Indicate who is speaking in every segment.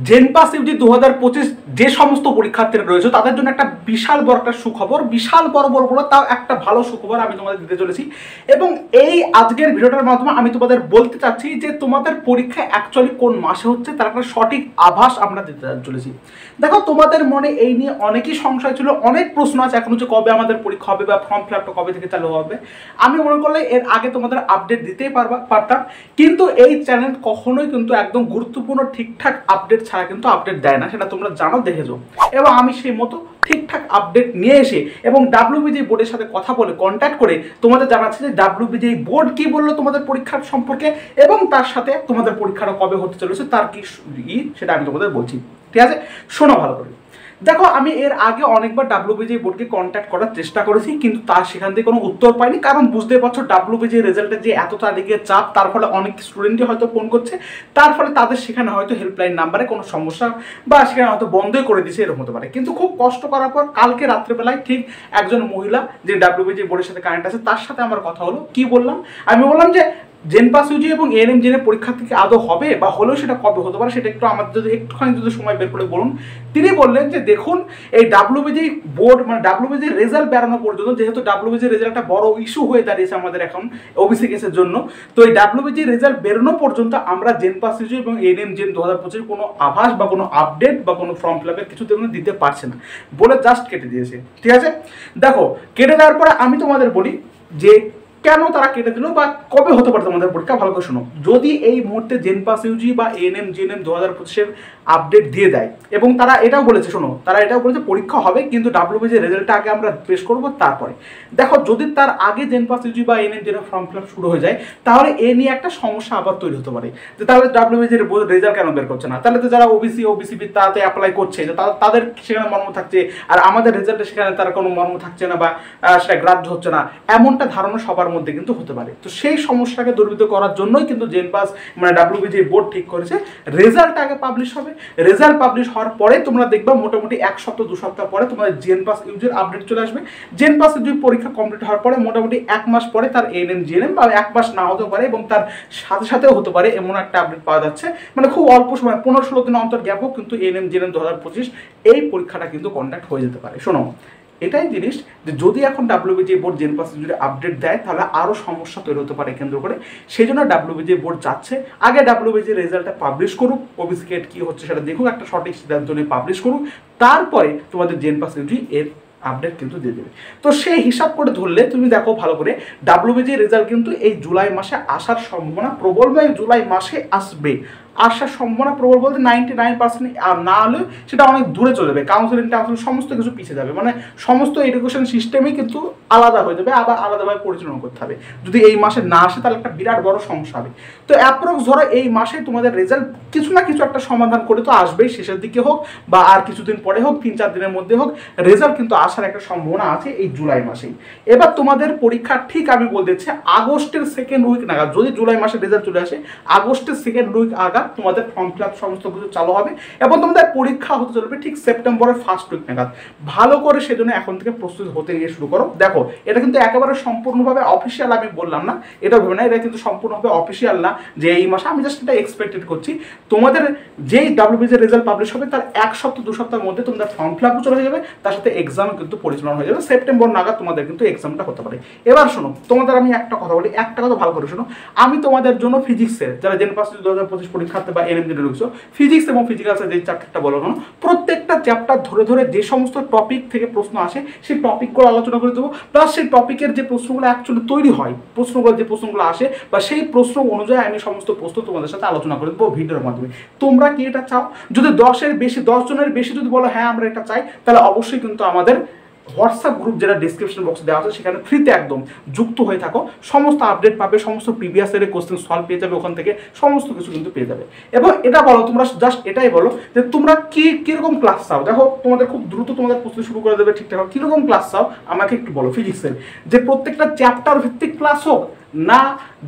Speaker 1: জেনপাস Yuji 2025 যে সমস্ত পরীক্ষার্থীরা রয়েছে তাদের জন্য একটা বিশাল বড় একটা সুখবর, বিশাল বড় তাও একটা ভালো সুখবর আমি তোমাদের দিতে চলেছি। এবং এই আজকের ভিডিওটার মাধ্যমে আমি তোমাদের বলতে চাচ্ছি যে তোমাদের পরীক্ষা অ্যাকচুয়ালি কোন মাসে হচ্ছে তার একটা সঠিক আভাস আমরা দিতে চলেছি। দেখো, তোমাদের মনে এই নিয়ে অনেকই সংশয় ছিল, অনেক প্রশ্ন আছে এখন যে কবে আমাদের পরীক্ষা হবে বা ফর্ম ফিল আপটা কবে থেকে চালু হবে। আমি মনে করলে এর আগে তোমাদের আপডেট দিতেই পারতাম, কিন্তু এই চ্যানেল কখনোই কিন্তু একদম গুরুত্বপূর্ণ ঠিকঠাক আপডেট ছাড়া কিন্তু আপডেট দেয় না, সেটা তোমরা জানো, দেখেছো। এবং আমি সেই মতো ঠিকঠাক আপডেট নিয়ে এসে এবং ডাব্লিউবিজিএ বোর্ডের সাথে কথা বলে কন্ট্যাক্ট করে তোমাদের জানাচ্ছি যে ডাব্লিউবিজিএ বোর্ড কি বললো তোমাদের পরীক্ষার সম্পর্কে এবং তার সাথে তোমাদের পরীক্ষাটা কবে হতে চলেছে তার কি সেটা আমি তোমাদের বলছি। ঠিক আছে, শোনো ভালো করে। দেখো, আমি এর আগে অনেকবার ডাব্লিউবিজিএ বোর্ডকে কন্ট্যাক্ট করার চেষ্টা করেছি, কিন্তু তার সেখান থেকে কোনো উত্তর পাইনি। কারণ বুঝতে পারছো ডাব্লিউবিজিএ রেজাল্টের যে এত তারিখে চাপ, তার ফলে অনেক স্টুডেন্টই হয়তো ফোন করছে, তার ফলে তাদের সেখানে হয়তো হেল্পলাইন নাম্বারে কোনো সমস্যা বা সেখানে হয়তো বন্ধই করে দিয়েছে, এরকম হতে পারে। কিন্তু খুব কষ্ট করার পর কালকে রাত্রেবেলায় ঠিক একজন মহিলা যে ডাব্লিউবিজিএ বোর্ডের সাথে কানেক্ট আছে তার সাথে আমার কথা হলো। কি বললাম? আমি বললাম যে জেনপাস ইউজি এবং এএনএম জেনের পরীক্ষা থেকে আদৌ হবে বা হলেও সেটা কবে হতে পারে সেটা একটু আমাদের যদি একটুখানি যদি সময় বের করে বলুন। তিনি বললেন যে দেখুন, এই ডাব্লিউবিজি বোর্ড মানে ডাব্লিউবিজি রেজাল্ট বেরোনো পর্যন্ত, যেহেতু ডাব্লিউবিজি রেজাল্ট একটা বড় ইস্যু হয়ে দাঁড়িয়েছে আমাদের এখন ওবিসি কেসের জন্য, তো এই ডাব্লিউবিজি রেজাল্ট বেরোনো পর্যন্ত আমরা জেনপাস ইউজি এবং এএনএম জেন 2025 কোনো আভাস বা কোনো আপডেট বা কোনো ফর্ম ফিল আপের কিছু তেমন দিতে পারছে না বলে জাস্ট কেটে দিয়েছে। ঠিক আছে, দেখো, কেটে দেওয়ার পরে আমি তোমাদের বলি যে কেন তারা কেটে দিল বা কবে হতে পারে তোমাদের পরীক্ষা। ভালো করে শোনো, যদি এই মুহূর্তে জেনপাস ইউজি বা এএনএম জেএনএম 2025 আপডেট দিয়ে দেয় এবং তারা এটাও বলেছে, শোনো, তারা এটাও বলেছে পরীক্ষা হবে কিন্তু ডাব্লিউবিজি রেজাল্টটা আগে আমরা পেশ করবো তারপরে। দেখো, যদি তার আগে জেনপাস ইউজি বা ANM GNM form fill up শুরু হয়ে যায় তাহলে এ নিয়ে একটা সমস্যা আবার তৈরি হতে পারে যে তাহলে ডাব্লিউবিজির রেজাল্ট কেন বের করছে না, তাহলে তো যারা ওবিসি তাতে অ্যাপ্লাই করছে তাদের সেখানে মর্ম থাকছে আর আমাদের রেজাল্টে সেখানে তার কোনো মর্ম থাকছে না বা সেটা গ্রাহ্য হচ্ছে না, এমনটা ধারণা সবার মধ্যে কিন্তু হতে পারে। তো সেই সমস্যাকে দূরীভূত করার জন্যই কিন্তু জেনপাস মানে ডাব্লিউবিজি বোর্ড ঠিক করেছে রেজাল্ট আগে পাবলিশ হবে। রেজাল্ট পাবলিশ হওয়ার পরে তোমরা দেখবা মোটামুটি 1 সপ্তাহ 2 সপ্তাহ পরে তোমাদের জেনপাস ইউজির আপডেট চলে আসবে। জেনপাস ইউজির পরীক্ষা কমপ্লিট হওয়ার পরে মোটামুটি 1 মাস পরে তার এএনএম জিএনএম বা 1 মাস না হতে পারে এবং তার সাথে সাথেও হতে পারে এমন একটা আপডেট পাওয়া যাচ্ছে, মানে খুব অল্প সময় 15-16 দিন অন্তর গ্যাপও কিন্তু এএনএম জিএনএম 2025 এই পরীক্ষাটা কিন্তু কন্ডাক্ট হয়ে যেতে পারে। শোনো, এটাই জিনিস যে যদি এখন ডাব্লিউবিজি বোর্ড জেনপাস যদি আপডেট দেয় তাহলে আরও সমস্যা তৈরি হতে পারে কেন্দ্র করে। সেই জন্য ডাব্লিউবিজি বোর্ড চাচ্ছে আগে ডাব্লিউবিজি রেজাল্টটা পাবলিশ করুক, ওবিসি কেট কী হচ্ছে সেটা দেখুক, একটা সঠিক সিদ্ধান্ত নিয়ে পাবলিশ করুক, তারপরে তোমাদের জেনপাস ইউজি এর আপডেট কিন্তু দিয়ে দেবে। তো সেই হিসাব করে ধরলে তুমি দেখো ভালো করে, ডাব্লিউবিজি রেজাল্ট কিন্তু এই জুলাই মাসে আসার সম্ভাবনা প্রবল বা এই জুলাই মাসে আসবে, আসার সম্ভাবনা প্রবল বলতে 99%, আর না হলেও সেটা অনেক দূরে চলে যাবে। কাউন্সিলিং সমস্ত কিছু পিছিয়ে যাবে, মানে সমস্ত এডুকেশন সিস্টেমই কিন্তু আলাদা হয়ে যাবে, আবার আলাদাভাবে পরিচালনা করতে হবে। যদি এই মাসে না আসে তাহলে একটা বিরাট বড় সমস্যা হবে। তো অ্যাপ্রক্স ধরো এই মাসে তোমাদের রেজাল্ট কিছু না কিছু একটা সমাধান করে তো আসবেই, শেষের দিকে হোক বা আর কিছুদিন পরে হোক, 3-4 দিনের মধ্যে হোক, রেজাল্ট কিন্তু আসার একটা সম্ভাবনা আছে এই জুলাই মাসেই। এবার তোমাদের পরীক্ষা ঠিক আমি বলতেছি আগস্টের 2nd উইক নাগাদ, যদি জুলাই মাসে রেজাল্ট চলে আসে আগস্টের 2nd উইক আগাদ তোমাদের ফর্ম ফিল আপ সমস্ত কিছু চালু হবে এবং তোমাদের পরীক্ষা হতে চলবে ঠিক সেপ্টেম্বরের 1st উইক নাগাদ। ভালো করে সেজন্য এখন থেকে প্রস্তুতি হতে গিয়ে শুরু করো। দেখো, এটা কিন্তু একেবারে সম্পূর্ণভাবে অফিসিয়াল আমি বললাম না, এটা ভেবে না, এটা কিন্তু সম্পূর্ণভাবে অফিসিয়াল না যে এই মাসে, আমি জাস্ট এটা এক্সপেক্টেড করছি। তোমাদের যেই ডাব্লিউবিজি রেজাল্ট পাবলিশ হবে তার 1 সপ্তাহ 2 সপ্তাহের মধ্যে তোমাদের ফর্ম ফিল আপও চলে যাবে, তার সাথে এক্সামও কিন্তু পরিচালনা হয়ে যাবে। সেপ্টেম্বর নাগাদ তোমাদের কিন্তু এক্সামটা হতে পারে। এবার শোনো, তোমাদের আমি একটা কথা বলি, একটা কথা ভালো করে শোনো, আমি তোমাদের জন্য ফিজিক্সের যারা জেনপাস 2025 পরীক্ষার্থী বা এএনএম জেনে ঢুকছো, ফিজিক্স এবং ফিজিক্যালসের যে চ্যাপ্টারটা বলো না, প্রত্যেকটা চ্যাপ্টার ধরে ধরে যে সমস্ত টপিক থেকে প্রশ্ন আসে সেই টপিকগুলো আলোচনা করে দেবো, প্লাস সেই টপিকের যে প্রশ্নগুলো অ্যাকচুয়ালি তৈরি হয়, প্রশ্নগুলো যে প্রশ্নগুলো আসে বা সেই প্রশ্ন অনুযায়ী আমি সমস্ত প্রশ্ন তোমাদের সাথে আলোচনা করে দেবো ভিডিওর মাধ্যমে। তোমরা কি এটা চাও? যদি 10 জনের বেশি যদি বলো হ্যাঁ আমরা এটা চাই, তাহলে অবশ্যই কিন্তু আমাদের হোয়াটসঅ্যাপ গ্রুপ যেটা ডিসক্রিপশন বক্সে দেওয়া আছে সেখানে ফ্রিতে একদম যুক্ত হয়ে থাকো, সমস্ত আপডেট পাবে, সমস্ত প্রিভিয়াস ইয়ারের কোশ্চেন সলভ পেয়ে যাবে, ওখান থেকে সমস্ত কিছু কিন্তু পেয়ে যাবে। এবং এটা বলো, তোমরা জাস্ট এটাই বলো যে তোমরা কিরকম ক্লাস চাও। দেখো, তোমাদের খুব দ্রুত তোমাদের প্রস্তুতি শুরু করে দেবে ঠিকঠাক, কিরকম ক্লাস চাও আমাকে একটু বলো। ফিজিক্সের যে প্রত্যেকটা চ্যাপ্টার ভিত্তিক ক্লাস হোক না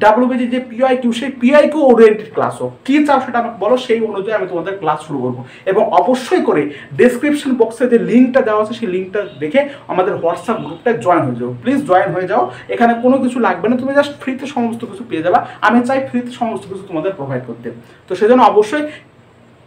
Speaker 1: ডাব্লিউবিজি যে পিআইকিউ সেই পিআইকিউ ওরিয়েন্টেড ক্লাস হোক, কি চাও সেটা আমাকে বলো, সেই অনুযায়ী আমি তোমাদের ক্লাস শুরু করবো। এবং অবশ্যই করে ডেসক্রিপশন বক্সে যে লিঙ্কটা দেওয়া আছে সেই লিঙ্কটা দেখে আমাদের হোয়াটসঅ্যাপ গ্রুপটা জয়েন হয়ে যাও, প্লিজ জয়েন হয়ে যাও। এখানে কোনো কিছু লাগবে না, তুমি জাস্ট ফ্রিতে সমস্ত কিছু পেয়ে যাবা। আমি চাই ফ্রিতে সমস্ত কিছু তোমাদের প্রোভাইড করতে, তো সেজন্য অবশ্যই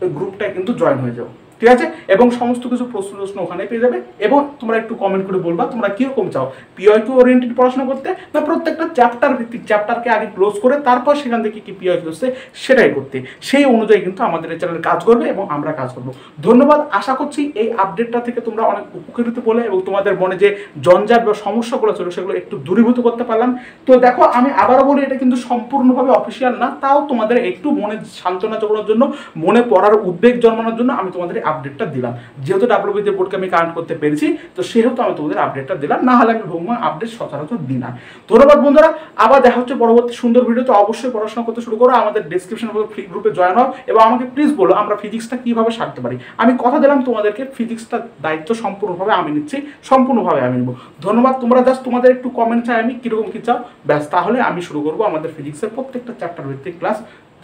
Speaker 1: ওই গ্রুপটায় কিন্তু জয়েন হয়ে যাও, ঠিক আছে? এবং সমস্ত কিছু প্রশ্ন ওখানে পেয়ে যাবে। এবং তোমরা একটু কমেন্ট করে বলবা তোমরা কিরকম চাও, পিওয়াইকিউ ওরিয়েন্টেড পড়াশোনা করতে, না প্রত্যেকটা চ্যাপ্টার ভিত্তিক, চ্যাপ্টারকে আগে ক্লোজ করে তারপর সেখান থেকে কি পিওয়াইকিউ হচ্ছে সেটাই করতে। সেই অনুযায়ী কিন্তু আমাদের এই চ্যানেল কাজ করবে এবং আমরা কাজ করব। ধন্যবাদ। আশা করছি এই আপডেটটা থেকে তোমরা অনেক উপকৃত বলে এবং তোমাদের মনে যে জঞ্জাট বা সমস্যাগুলো ছিল সেগুলো একটু দূরীভূত করতে পারলাম। তো দেখো, আমি আবারও বলি, এটা কিন্তু সম্পূর্ণভাবে অফিসিয়াল না, তাও তোমাদের একটু মনে সান্ত্বনা জোগানোর জন্য, মনে পড়ার উদ্বেগ জন্মানোর জন্য আমি তোমাদের এই আপডেটটা দিলাম। যেহেতু ডাব্লিউবিতে বোর্ডকে আমি কানেক্ট করতে পেরেছি, তো সেহেতু আমি তোমাদের আপডেটটা দিলাম, না হলে আমি ভ্রমণ আপডেট সচরাচর দিই না। ধন্যবাদ বন্ধুরা, আবার দেখা হচ্ছে পরবর্তী সুন্দর ভিডিওতে। অবশ্যই পড়াশোনা করতে শুরু করো, আমাদের ডেসক্রিপশন ফ্রি গ্রুপে জয়েন হও এবং আমাকে প্লিজ বলো আমরা ফিজিক্সটা কিভাবে সারতে পারি। আমি কথা দিলাম তোমাদেরকে, ফিজিক্সটার দায়িত্ব সম্পূর্ণভাবে আমি নিচ্ছি, সম্পূর্ণভাবে আমি নেব। ধন্যবাদ। তোমরা জাস্ট তোমাদের একটু কমেন্ট চাই আমি কিরকম কি চাও, ব্যাস, তাহলে আমি শুরু করবো আমাদের ফিজিক্সের প্রত্যেকটা চ্যাপ্টার ভিত্তিক ক্লাস।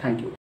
Speaker 1: Thank you.